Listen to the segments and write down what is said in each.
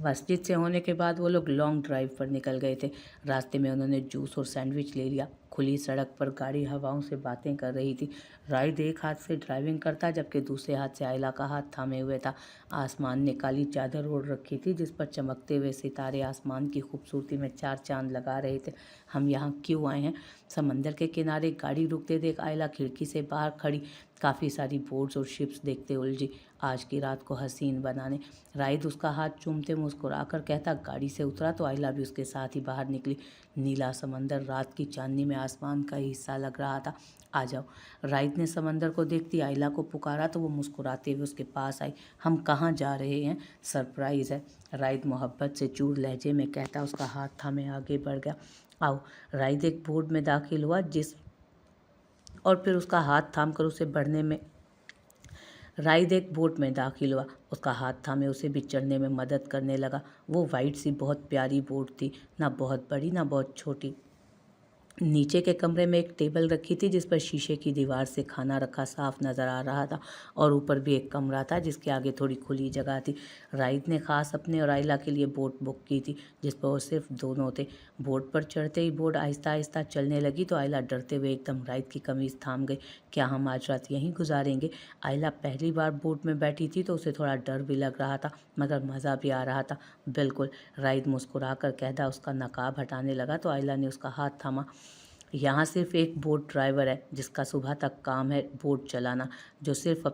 मस्जिद से होने के बाद वो लोग लॉन्ग ड्राइव पर निकल गए थे। रास्ते में उन्होंने जूस और सैंडविच ले लिया। खुली सड़क पर गाड़ी हवाओं से बातें कर रही थी। राइड एक हाथ से ड्राइविंग करता जबकि दूसरे हाथ से आयला का हाथ थामे हुए था। आसमान ने काली चादर ओढ़ रखी थी जिस पर चमकते हुए सितारे आसमान की खूबसूरती में चार चांद लगा रहे थे। हम यहाँ क्यों आए हैं? समंदर के किनारे गाड़ी रुकते देख आयला खिड़की से बाहर खड़ी काफ़ी सारी बोट्स और शिप्स देखते उलझी, आज की रात को हसीन बनाने। राइड उसका हाथ चूमते मुस्कुराकर कहता गाड़ी से उतरा तो आयला भी उसके साथ ही बाहर निकली। नीला समंदर रात की चांदनी में आसमान का ही हिस्सा लग रहा था। आ जाओ। राइड ने समंदर को देखती आयला को पुकारा तो वो मुस्कुराते हुए उसके पास आई। हम कहाँ जा रहे हैं? सरप्राइज़ है, राइड मोहब्बत से चूर लहजे में कहता उसका हाथ थामे आगे बढ़ गया। आओ। राइड एक बोर्ड में दाखिल हुआ और फिर उसका हाथ थाम कर उसे बढ़ने में राइड एक बोट में दाखिल हुआ, उसका हाथ थामे उसे भी चढ़ने में मदद करने लगा। वो वाइट सी बहुत प्यारी बोट थी, ना बहुत बड़ी ना बहुत छोटी। नीचे के कमरे में एक टेबल रखी थी जिस पर शीशे की दीवार से खाना रखा साफ नज़र आ रहा था और ऊपर भी एक कमरा था जिसके आगे थोड़ी खुली जगह थी। राइड ने खास अपने और आयला के लिए बोट बुक की थी जिस पर वो सिर्फ दोनों थे। बोट पर चढ़ते ही बोट आहिस्ता आहिस्ता चलने लगी तो आयला डरते हुए एकदम राइड की कमीज़ थाम गई। क्या हम आज रात यहीं गुजारेंगे? आयला पहली बार बोट में बैठी थी तो उसे थोड़ा डर भी लग रहा था मगर मज़ा भी आ रहा था। बिल्कुल, राइड मुस्कुरा कर कहता उसका नकाब हटाने लगा तो आयला ने उसका हाथ थामा। यहाँ सिर्फ एक बोट ड्राइवर है जिसका सुबह तक काम है बोट चलाना, जो सिर्फ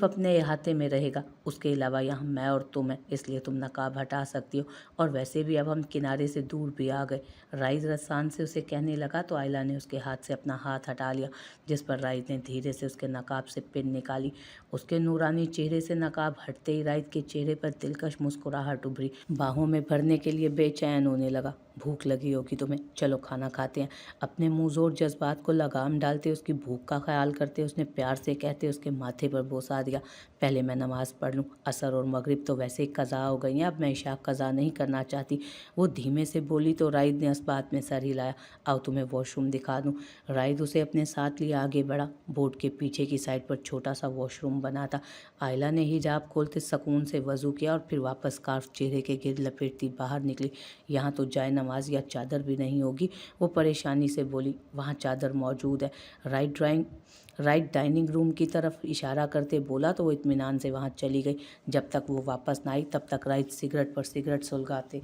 अपने अहाते में रहेगा। उसके अलावा यहाँ मैं और तुम है, इसलिए तुम नकाब हटा सकती हो। और वैसे भी अब हम किनारे से दूर भी आ गए, राइज रसान से उसे कहने लगा तो आयला ने उसके हाथ से अपना हाथ हटा लिया जिस पर राइज ने धीरे से उसके नकाब से पिन निकाली। उसके नूरानी चेहरे से नकाब हटते ही राइज के चेहरे पर दिलकश मुस्कुराहट उभरी, बाहों में भरने के लिए बेचैन होने लगा। भूख लगी होगी तुम्हें, चलो खाना खाते हैं। अपने मुँह जोर जज्बात को लगाम डालते उसकी भूख का ख्याल करते उसने प्यार से कहते उसके माथे पर बोसा दिया। पहले मैं नमाज़ पढ़ लूँ, असर और मगरिब तो वैसे ही कज़ा हो गई हैं, अब मैं इशा कज़ा नहीं करना चाहती। वो धीमे से बोली तो राइद ने इस बात में सर हिलाया। आओ तुम्हें वॉशरूम दिखा दूँ। राइद उसे अपने साथ लिए आगे बढ़ा। बोट के पीछे की साइड पर छोटा सा वॉशरूम बना था। आयला ने हिजाब खोलते सुकून से वज़ू किया और फिर वापस स्कार्फ चेहरे के गिर्द लपेटती बाहर निकली। यहाँ तो जाए नमाज या चादर भी नहीं होगी, वो परेशानी से बोली। वहाँ चादर मौजूद है, राइट डाइनिंग रूम की तरफ इशारा करते बोला तो वो इत्मीनान से वहाँ चली गई। जब तक वो वापस ना आई तब तक राइट सिगरेट पर सिगरेट सुलगाते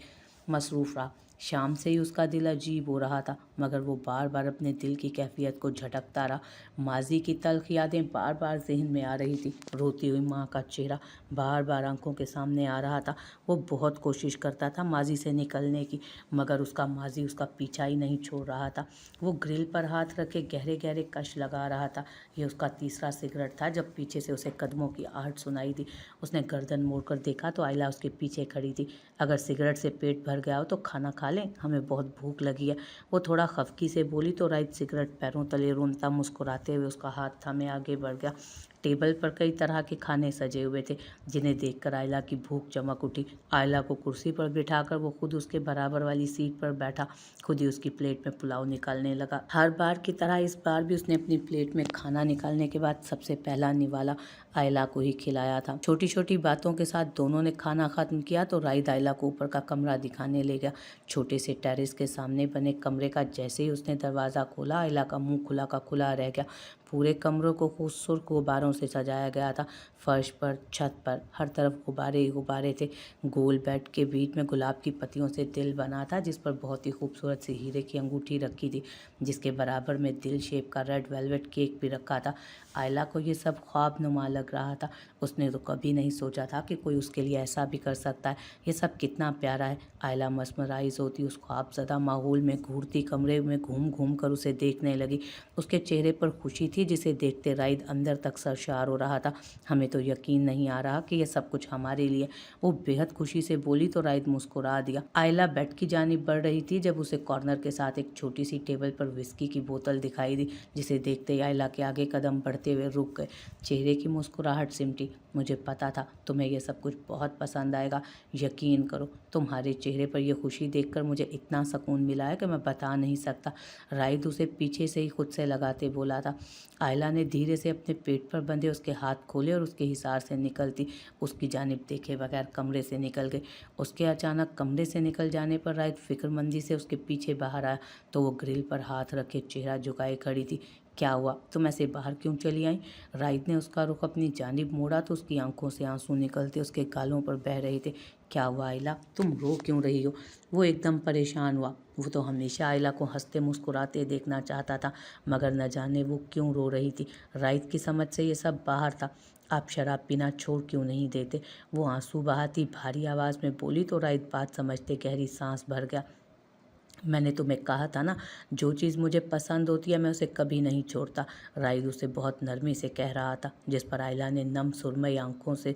मसरूफ़ रहा। शाम से ही उसका दिल अजीब हो रहा था मगर वो बार बार अपने दिल की कैफियत को झटकता रहा। माजी की तल्ख यादें बार बार जहन में आ रही थी। रोती हुई माँ का चेहरा बार बार आंखों के सामने आ रहा था। वो बहुत कोशिश करता था माजी से निकलने की मगर उसका माजी उसका पीछा ही नहीं छोड़ रहा था। वो ग्रिल पर हाथ रखे गहरे गहरे कश लगा रहा था। ये उसका तीसरा सिगरेट था जब पीछे से उसे कदमों की आहट सुनाई दी। उसने गर्दन मोड़कर देखा तो आयला उसके पीछे खड़ी थी। अगर सिगरेट से पेट भर गया हो तो खाना खा लें, हमें बहुत भूख लगी है, वो थोड़ा खफकी से बोली तो राइट सिगरेट पैरों तले रोनता मुस्कुराते हुए उसका हाथ थामे आगे बढ़ गया। टेबल पर कई तरह के खाने सजे हुए थे जिन्हें देखकर आयला की भूख चमक उठी। आयला को कुर्सी पर बिठाकर वो खुद उसके बराबर वाली सीट पर बैठा, खुद ही उसकी प्लेट में पुलाव निकालने लगा। हर बार की तरह इस बार भी उसने अपनी प्लेट में खाना निकालने के बाद सबसे पहला निवाला आयला को ही खिलाया था। छोटी छोटी बातों के साथ दोनों ने खाना खत्म किया तो राइद आयला को ऊपर का कमरा दिखाने ले गया। छोटे से टेरेस के सामने बने कमरे का जैसे ही उसने दरवाज़ा खोला आयला का मुंह खुला का खुला रह गया। पूरे कमरों को खूबसूरत गुब्बारों से सजाया गया था। फर्श पर, छत पर, हर तरफ गुब्बारे ही गुब्बारे थे। गोल बेड के बीच में गुलाब की पत्तियों से दिल बना था जिस पर बहुत ही खूबसूरत सी हीरे की अंगूठी रखी थी जिसके बराबर में दिल शेप का रेड वेलवेट केक भी रखा था। आयला को ये सब ख्वाब नुमा लग रहा था। उसने तो कभी नहीं सोचा था कि कोई उसके लिए ऐसा भी कर सकता है। ये सब कितना प्यारा है। आयला मस्मराइज होती उस ख्वाबज़दा माहौल में घूरती कमरे में घूम घूम कर उसे देखने लगी। उसके चेहरे पर खुशी थी जिसे देखते राइद अंदर तक सरशार हो रहा था। हमें तो यकीन नहीं आ रहा कि यह सब कुछ हमारे लिए, वो बेहद खुशी से बोली तो राइद मुस्कुरा दिया। आयला बेड की जानिब बढ़ रही थी जब उसे कॉर्नर के साथ एक छोटी सी टेबल पर विस्की की बोतल दिखाई दी जिसे देखते ही आयला के आगे कदम बढ़ते करते हुए रुक गए। चेहरे की मुस्कुराहट सिमटी। मुझे पता था तुम्हें ये सब कुछ बहुत पसंद आएगा। यकीन करो, तुम्हारे चेहरे पर यह खुशी देखकर मुझे इतना सुकून मिला है कि मैं बता नहीं सकता। राइद उसे पीछे से ही खुद से लगाते बोला था। आयला ने धीरे से अपने पेट पर बंधे उसके हाथ खोले और उसके हिसार से निकलती उसकी जानिब देखे बगैर कमरे से निकल गई। उसके अचानक कमरे से निकल जाने पर राइद फिक्रमंदी से उसके पीछे बाहर आया तो वो ग्रिल पर हाथ रखे चेहरा झुकाए खड़ी थी। क्या हुआ, तुम ऐसे बाहर क्यों चली आई? राइद ने उसका रुख अपनी जानिब मोड़ा तो उसकी आंखों से आंसू निकलते उसके गालों पर बह रहे थे। क्या हुआ आयला, तुम रो क्यों रही हो? वो एकदम परेशान हुआ। वो तो हमेशा आयला को हंसते मुस्कुराते देखना चाहता था, मगर न जाने वो क्यों रो रही थी। राइद की समझ से ये सब बाहर था। आप शराब पीना छोड़ क्यों नहीं देते? वो आंसू बहाती भारी आवाज़ में बोली तो राइद बात समझते गहरी सांस भर गया। मैंने तुम्हें कहा था ना, जो चीज़ मुझे पसंद होती है मैं उसे कभी नहीं छोड़ता। राइद उसे बहुत नरमी से कह रहा था, जिस पर आयला ने नम सुरमई आंखों से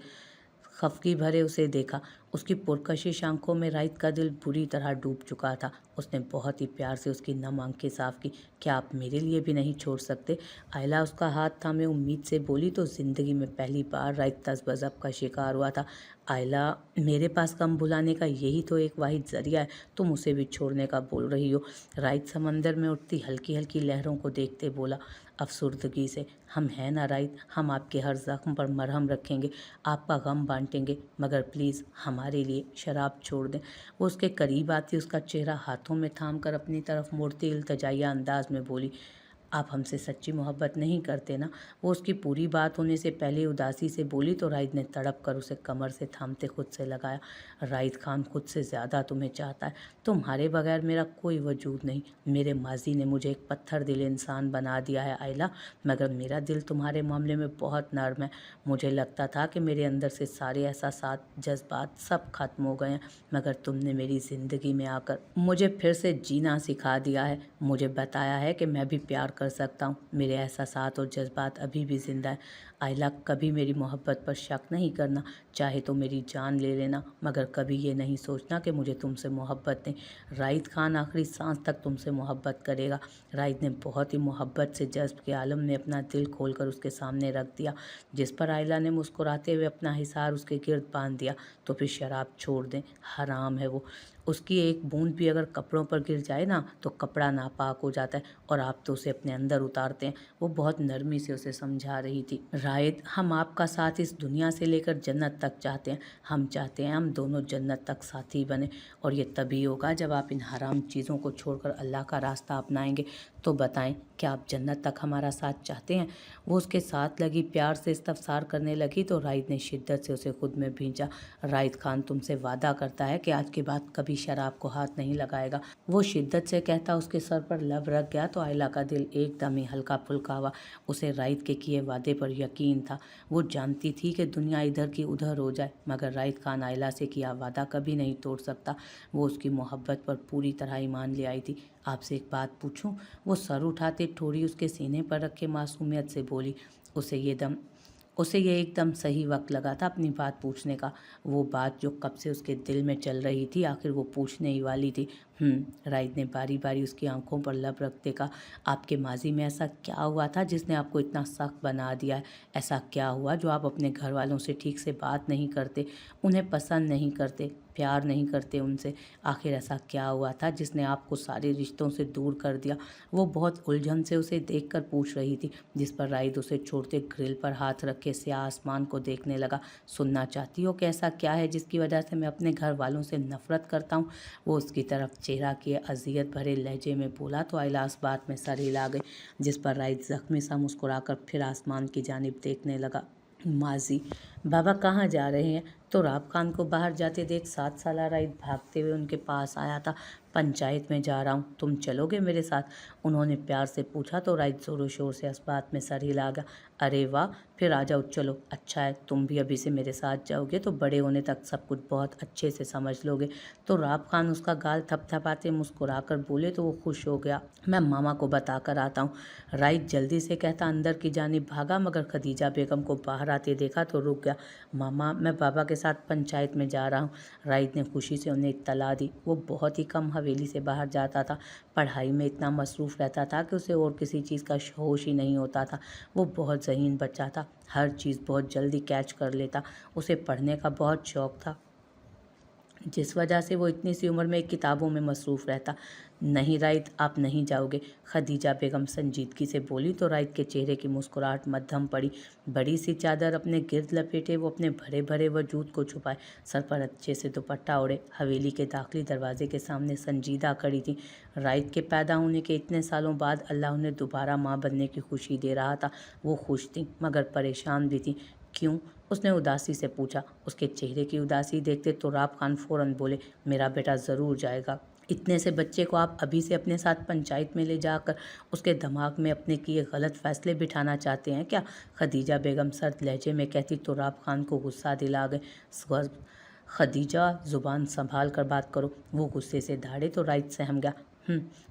खफकी भरे उसे देखा। उसकी पुरकशिश आंखों में राइद का दिल बुरी तरह डूब चुका था। उसने बहुत ही प्यार से उसकी नम आंखें साफ की। क्या आप मेरे लिए भी नहीं छोड़ सकते? आयला उसका हाथ थामे उम्मीद से बोली तो जिंदगी में पहली बार राइद तज़्बज़ब का शिकार हुआ था। आयला, मेरे पास गम भुलाने का यही तो एक वाहिद जरिया है, तुम उसे भी छोड़ने का बोल रही हो? राइद समंदर में उठती हल्की हल्की लहरों को देखते बोला अफसुर्दगी से। हम हैं ना राइद, हम आपके हर जख्म पर मरहम रखेंगे, आपका गम बांटेंगे, मगर प्लीज़ हमारे लिए शराब छोड़ दें। वो उसके करीब आती उसका चेहरा हाथों में थाम कर अपनी तरफ मोड़ती इल्तजाइया अंदाज में बोली, आप हमसे सच्ची मोहब्बत नहीं करते ना? वो उसकी पूरी बात होने से पहले उदासी से बोली तो राइद ने तड़प कर उसे कमर से थामते खुद से लगाया। राइद खान खुद से ज़्यादा तुम्हें चाहता है। तुम्हारे बगैर मेरा कोई वजूद नहीं। मेरे माजी ने मुझे एक पत्थर दिल इंसान बना दिया है आयला, मगर मेरा दिल तुम्हारे मामले में बहुत नर्म है। मुझे लगता था कि मेरे अंदर से सारे एहसासात जज्बात सब खत्म हो गए हैं, मगर तुमने मेरी ज़िंदगी में आकर मुझे फिर से जीना सिखा दिया है। मुझे बताया है कि मैं भी प्यार कर सकता हूँ। मेरे एहसासात और जज्बात अभी भी ज़िंदा है। आयला, कभी मेरी मोहब्बत पर शक नहीं करना। चाहे तो मेरी जान ले लेना, मगर कभी ये नहीं सोचना कि मुझे तुमसे मोहब्बत नहीं। राइद खान आखिरी सांस तक तुमसे मोहब्बत करेगा। राइद ने बहुत ही मोहब्बत से जज्ब के आलम में अपना दिल खोलकर उसके सामने रख दिया, जिस पर आयला ने मुस्कुराते हुए अपना हिसार उसके गिर्द बांध दिया। तो फिर शराब छोड़ दें, हराम है वो। उसकी एक बूंद भी अगर कपड़ों पर गिर जाए ना तो कपड़ा नापाक हो जाता है, और आप तो उसे अपने अंदर उतारते हैं। वो बहुत नरमी से उसे समझा रही थी। राइद, हम आपका साथ इस दुनिया से लेकर जन्नत तक चाहते हैं। हम चाहते हैं हम दोनों जन्नत तक साथी बने, और ये तभी होगा जब आप इन हराम चीज़ों को छोड़कर अल्लाह का रास्ता अपनाएंगे। तो बताएं, क्या आप जन्नत तक हमारा साथ चाहते हैं? वो उसके साथ लगी प्यार से इस्तफसार करने लगी तो राइद ने शिद्दत से उसे खुद में भींचा। राइद खान तुमसे वादा करता है कि आज के बाद कभी शराब को हाथ नहीं लगाएगा। वो शिद्दत से कहता उसके सर पर लब रख गया तो आयला का दिल एकदम ही हल्का फुल्का हुआ। उसे राइद के किए वादे पर यकीन था। वो जानती थी कि दुनिया इधर की उधर हो जाए, मगर राइद खान आयला से किया वादा कभी नहीं तोड़ सकता। वो उसकी मोहब्बत पर पूरी तरह ईमान ले आई थी। आपसे एक बात पूछूं? वो सर उठाते ठोड़ी उसके सीने पर रख के मासूमियत से बोली। उसे ये एकदम सही वक्त लगा था अपनी बात पूछने का। वो बात जो कब से उसके दिल में चल रही थी, आखिर वो पूछने ही वाली थी। राइद ने बारी बारी उसकी आंखों पर लब रखते कहा, आपके माजी में ऐसा क्या हुआ था जिसने आपको इतना सख्त बना दिया है? ऐसा क्या हुआ जो आप अपने घर वालों से ठीक से बात नहीं करते, उन्हें पसंद नहीं करते, प्यार नहीं करते उनसे? आखिर ऐसा क्या हुआ था जिसने आपको सारे रिश्तों से दूर कर दिया? वो बहुत उलझन से उसे देखकर पूछ रही थी, जिस पर राइद उसे छोड़ते ग्रिल पर हाथ रखे स्याह आसमान को देखने लगा। सुनना चाहती हो कि ऐसा क्या है जिसकी वजह से मैं अपने घर वालों से नफरत करता हूँ? वो उसकी तरफ चेहरा किए अजियत भरे लहजे में बोला तो आयला इस बात में सर हिला गई, जिस पर राइद जख्मी सा मुस्कुराकर फिर आसमान की जानिब देखने लगा। माजी, बाबा कहाँ जा रहे हैं? तो राब खान को बाहर जाते देख 7 साला राइद भागते हुए उनके पास आया था। पंचायत में जा रहा हूँ, तुम चलोगे मेरे साथ? उन्होंने प्यार से पूछा तो राइद जोरों शोर से इस बात में सर हिला गया। अरे वाह, फिर आ जाओ, चलो। अच्छा है, तुम भी अभी से मेरे साथ जाओगे तो बड़े होने तक सब कुछ बहुत अच्छे से समझ लोगे। तो राब खान उसका गाल थपथपाते मुस्कुराकर बोले तो वो खुश हो गया। मैं मामा को बता कर आता हूँ। राइद जल्दी से कहता अंदर की जानिब भागा, मगर खदीजा बेगम को बाहर आते देखा तो रुक गया। मामा, मैं बाबा के साथ पंचायत में जा रहा हूँ। राइद ने खुशी से उन्हें इत्तला दी। वो बहुत ही कम हवेली से बाहर जाता था, पढ़ाई में इतना मसरूफ़ रहता था कि उसे और किसी चीज़ का होश ही नहीं होता था। वो बहुत ज़हीन बच्चा था, हर चीज़ बहुत जल्दी कैच कर लेता। उसे पढ़ने का बहुत शौक़ था, जिस वजह से वो इतनी सी उम्र में किताबों में मसरूफ़ रहता। नहीं राइद, आप नहीं जाओगे, खदीजा बेगम संजीदगी से बोली तो राइद के चेहरे की मुस्कुराहट मद्धम पड़ी। बड़ी सी चादर अपने गिर्द लपेटे वो अपने भरे भरे वजूद को छुपाए, सर पर अच्छे से दुपट्टा ओढ़े हवेली के दाखिली दरवाजे के सामने संजीदा खड़ी थी। राइद के पैदा होने के इतने सालों बाद अल्लाह उन्हें दोबारा माँ बनने की खुशी दे रहा था। वो खुश थी मगर परेशान भी थी। क्यों? उसने उदासी से पूछा। उसके चेहरे की उदासी देखते तुराब खान फौरन बोले, मेरा बेटा ज़रूर जाएगा। इतने से बच्चे को आप अभी से अपने साथ पंचायत में ले जाकर उसके दिमाग में अपने किए गलत फैसले बिठाना चाहते हैं क्या? खदीजा बेगम सर्द लहजे में कहती तुराब खान को गुस्सा दिला गए। खदीजा, ज़ुबान संभाल कर बात करो। वो गुस्से से दहाड़े तो राइद सहम गया।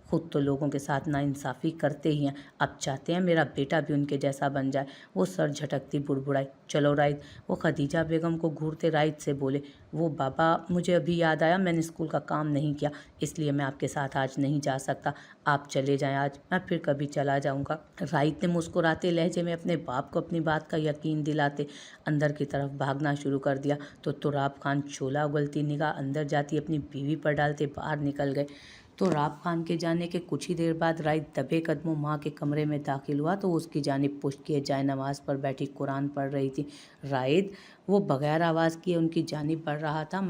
खुद तो लोगों के साथ नाइंसाफ़ी करते ही हैं, अब चाहते हैं मेरा बेटा भी उनके जैसा बन जाए। वो सर झटकती बुड़बुड़ाई। चलो राइद। वो खदीजा बेगम को घूरते राइद से बोले। वो बाबा, मुझे अभी याद आया मैंने स्कूल का काम नहीं किया, इसलिए मैं आपके साथ आज नहीं जा सकता। आप चले जाएं आज, मैं फिर कभी चला जाऊंगा। राइद ने मुस्कुराते लहजे में अपने बाप को अपनी बात का यकीन दिलाते अंदर की तरफ भागना शुरू कर दिया तो तुराब खान चोला उगलती निगाह अंदर जाती अपनी बीवी पर डालते बाहर निकल गए। तो राब खान के जाने के कुछ ही देर बाद राइद दबे कदमों माँ के कमरे में दाखिल हुआ तो उसकी जानिब पुश्त किए जाए नमाज पर बैठी कुरान पढ़ रही थी। राइद, वो बगैर आवाज़ किए उनकी जानिब बढ़ रहा था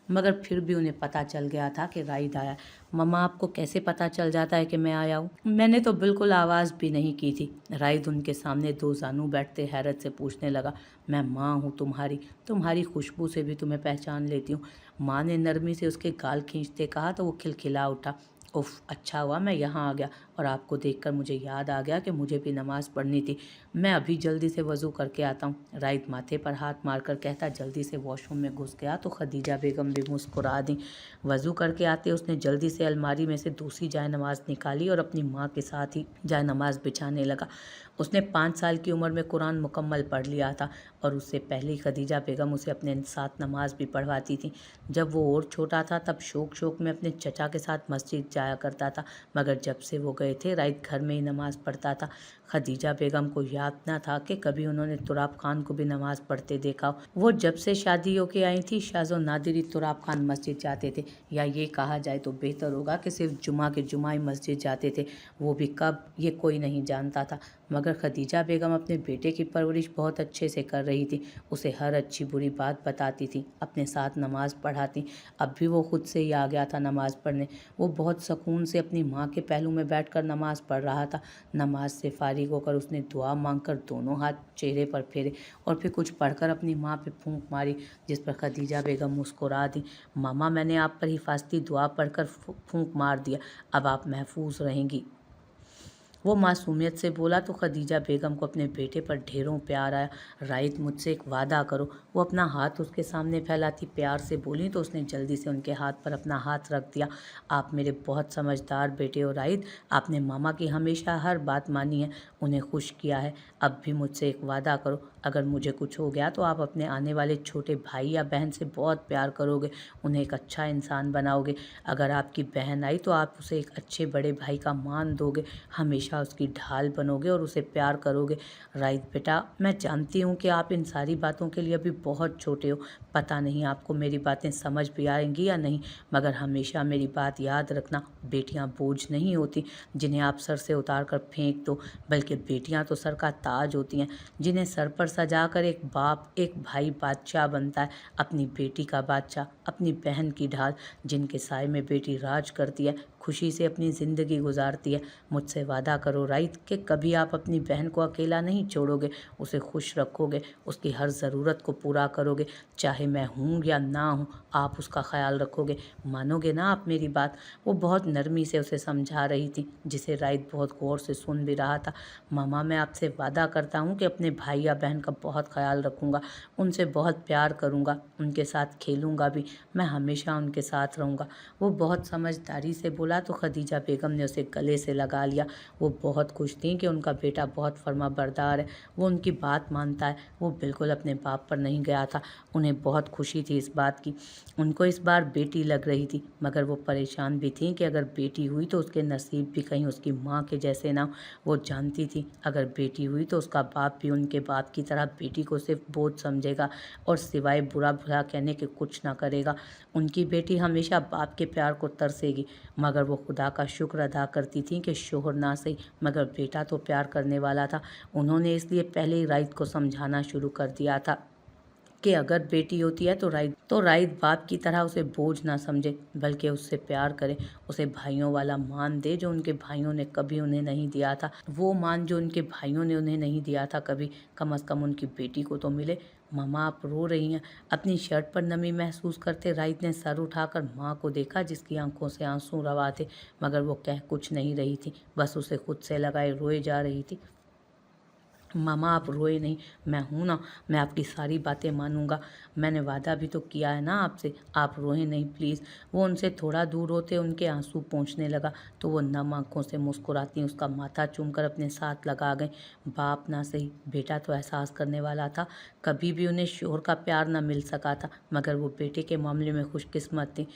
मगर फिर भी उन्हें पता चल गया था कि राइद आया। मम्मा, आपको कैसे पता चल जाता है कि मैं आया हूँ? मैंने तो बिल्कुल आवाज़ भी नहीं की थी। राइद उनके सामने दो जानू बैठते हैरत से पूछने लगा। मैं माँ हूँ तुम्हारी खुशबू से भी तुम्हें पहचान लेती हूँ। माँ ने नरमी से उसके गाल खींचते कहा तो वो खिलखिला उठा। उफ, अच्छा हुआ मैं यहाँ आ गया और आपको देखकर मुझे याद आ गया कि मुझे भी नमाज़ पढ़नी थी। मैं अभी जल्दी से वज़ू करके आता हूँ। राइद माथे पर हाथ मारकर कहता जल्दी से वॉशरूम में घुस गया तो खदीजा बेगम भी मुस्कुरा दी। वज़ू करके आते उसने जल्दी से अलमारी में से दूसरी जाए नमाज़ निकाली और अपनी माँ के साथ ही जाए नमाज़ बिछाने लगा। उसने 5 साल की उम्र में कुरान मुकम्मल पढ़ लिया था और उससे पहले खदीजा बेगम उसे अपने साथ नमाज भी पढ़वाती थी। जब वो और छोटा था तब शौक में अपने चचा के साथ मस्जिद जाया करता था, मगर जब से वो गए थे राइद घर में ही नमाज़ पढ़ता था। खदीजा बेगम को याद न था कि कभी उन्होंने तुराब खान को भी नमाज़ पढ़ते देखा हो। वो जब से शादी होके आई थी शाज़ो नादिर ही तुराब खान मस्जिद जाते थे, या ये कहा जाए तो बेहतर होगा कि सिर्फ जुमा के जुमा ही मस्जिद जाते थे। वो भी कब, ये कोई नहीं जानता था। मगर खदीजा बेगम अपने बेटे की परवरिश बहुत अच्छे से कर रही थी। उसे हर अच्छी बुरी बात बताती थी, अपने साथ नमाज़ पढ़ाती। अब भी वो खुद से ही आ गया था नमाज़ पढ़ने। वो बहुत सुकून से अपनी माँ के पहलू में बैठकर नमाज़ पढ़ रहा था। नमाज से फारिग होकर उसने दुआ मांगकर दोनों हाथ चेहरे पर फेरे और फिर कुछ पढ़कर अपनी माँ पे फूंक मारी, जिस पर खदीजा बेगम मुस्कुरा दी। मामा, मैंने आप पर हिफाजती दुआ पढ़कर फूंक मार दिया, अब आप महफूज रहेंगी। वो मासूमियत से बोला तो खदीजा बेगम को अपने बेटे पर ढेरों प्यार आया। राइद, मुझसे एक वादा करो। वो अपना हाथ उसके सामने फैलाती प्यार से बोली तो उसने जल्दी से उनके हाथ पर अपना हाथ रख दिया। आप मेरे बहुत समझदार बेटे हो राइद, आपने मामा की हमेशा हर बात मानी है, उन्हें खुश किया है। अब भी मुझसे एक वादा करो, अगर मुझे कुछ हो गया तो आप अपने आने वाले छोटे भाई या बहन से बहुत प्यार करोगे, उन्हें एक अच्छा इंसान बनाओगे। अगर आपकी बहन आई तो आप उसे एक अच्छे बड़े भाई का मान दोगे, हमेशा उसकी ढाल बनोगे और उसे प्यार करोगे। राइद बेटा, मैं जानती हूँ कि आप इन सारी बातों के लिए अभी बहुत छोटे हो, पता नहीं आपको मेरी बातें समझ भी आएंगी या नहीं, मगर हमेशा मेरी बात याद रखना, बेटियाँ बोझ नहीं होती जिन्हें आप सर से उतार कर फेंक दो, बल्कि बेटियाँ तो सर का ताज होती हैं जिन्हें सर पर सजाकर एक बाप, एक भाई बादशाह बनता है। अपनी बेटी का बादशाह, अपनी बहन की ढाल, जिनके साए में बेटी राज करती है, खुशी से अपनी ज़िंदगी गुजारती है। मुझसे वादा करो राइद कि कभी आप अपनी बहन को अकेला नहीं छोड़ोगे, उसे खुश रखोगे, उसकी हर ज़रूरत को पूरा करोगे, चाहे मैं हूँ या ना हूँ, आप उसका ख्याल रखोगे। मानोगे ना आप मेरी बात? वो बहुत नरमी से उसे समझा रही थी, जिसे राइद बहुत गौर से सुन भी रहा था। मामा, मैं आपसे वादा करता हूँ कि अपने भाई या बहन का बहुत ख्याल रखूँगा, उनसे बहुत प्यार करूँगा, उनके साथ खेलूँगा भी, मैं हमेशा उनके साथ रहूँगा। वो बहुत समझदारी से बोला बोला तो खदीजा बेगम ने उसे गले से लगा लिया। वो बहुत खुश थीं कि उनका बेटा बहुत फर्माबरदार है, वो उनकी बात मानता है, वो बिल्कुल अपने बाप पर नहीं गया था। उन्हें बहुत खुशी थी इस बात की। उनको इस बार बेटी लग रही थी, मगर वो परेशान भी थीं कि अगर बेटी हुई तो उसके नसीब भी कहीं उसकी माँ के जैसे ना हो। वो जानती थी अगर बेटी हुई तो उसका बाप भी उनके बाप की तरह बेटी को सिर्फ बोझ समझेगा और सिवाय बुरा भला कहने के कुछ ना करेगा। उनकी बेटी हमेशा बाप के प्यार को तरसेगी, मगर वो खुदा का शुक्र अदा करती थीं कि शोहर ना सही मगर बेटा तो प्यार करने वाला था। उन्होंने इसलिए पहले ही राइत को समझाना शुरू कर दिया था कि अगर बेटी होती है तो राइत बाप की तरह उसे बोझ ना समझे, बल्कि उससे प्यार करे, उसे भाइयों वाला मान दे जो उनके भाइयों ने कभी उन्हें नहीं दिया था। वो मान जो उनके भाइयों ने उन्हें नहीं दिया था कभी, कम से कम उनकी बेटी को तो मिले। मामा आप रो रही हैं? अपनी शर्ट पर नमी महसूस करते राइत ने सर उठाकर माँ को देखा, जिसकी आंखों से आंसू रवा थे, मगर वो कह कुछ नहीं रही थी, बस उसे खुद से लगाए रोए जा रही थी। मामा आप रोए नहीं, मैं हूँ ना, मैं आपकी सारी बातें मानूंगा। मैंने वादा भी तो किया है ना आपसे, आप रोए नहीं प्लीज़। वो उनसे थोड़ा दूर होते उनके आंसू पोंछने लगा तो वो नम आंखों से मुस्कुराती उसका माथा चूमकर अपने साथ लगा गई। बाप ना सही, बेटा तो एहसास करने वाला था। कभी भी उन्हें शोहर का प्यार न मिल सका था, मगर वो बेटे के मामले में खुशकिस्मत थी।